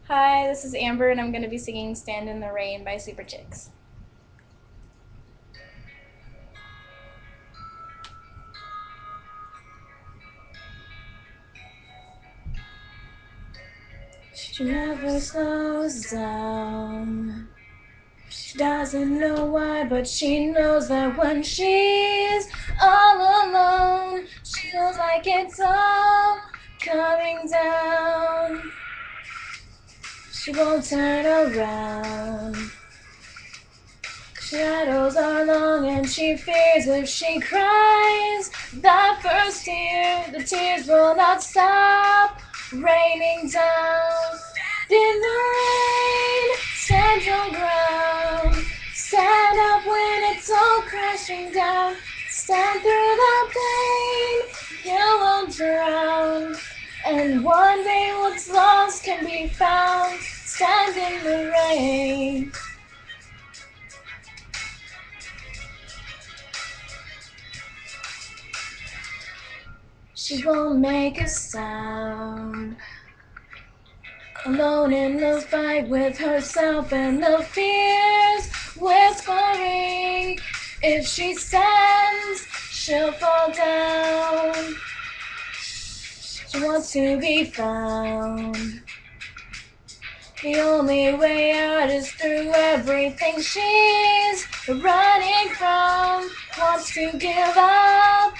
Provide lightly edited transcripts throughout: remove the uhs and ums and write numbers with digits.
Hi, this is Amber, and I'm going to be singing Stand in the Rain by Superchicks. She never slows down. She doesn't know why, but she knows that when she's all alone, she feels like it's all coming down. She won't turn around. Shadows are long and she fears if she cries that first tear, the tears will not stop raining down. In the rain, stand your ground. Stand up when it's all crashing down. Stand through the pain, you won't drown. And one day what's lost can be found. Stand in the rain. She won't make a sound. Alone in the fight with herself and the fears whispering. If she stands, she'll fall down. She wants to be found. The only way out is through everything she's running from. Wants to give up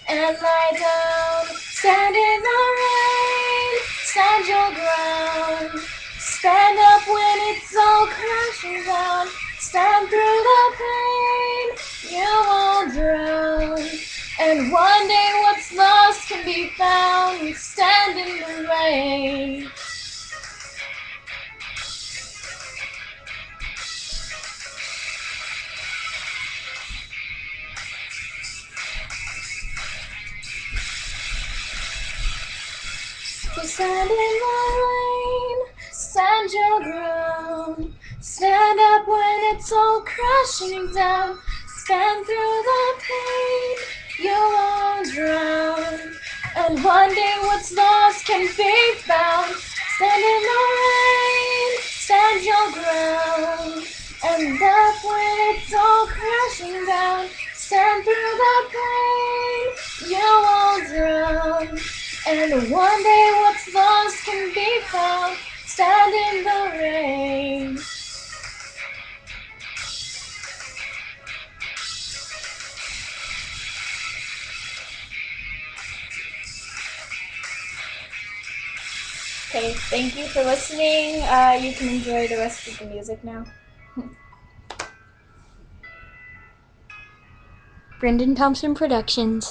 and lie down. Stand in the rain, stand your ground. Stand up when it's all crashing down. Stand through the pain, you won't drown. And one day what's lost can be found. Stand in the rain. So stand in the rain, stand your ground. Stand up when it's all crashing down. Stand through the pain, you won't drown. And one day what's lost can be found. Stand in the rain, stand your ground. And up when it's all crashing down. Stand through the pain, you won't drown. And one day what's lost can be found. Stand in the rain. Okay, thank you for listening. You can enjoy the rest of the music now. Brendan Thompson Productions.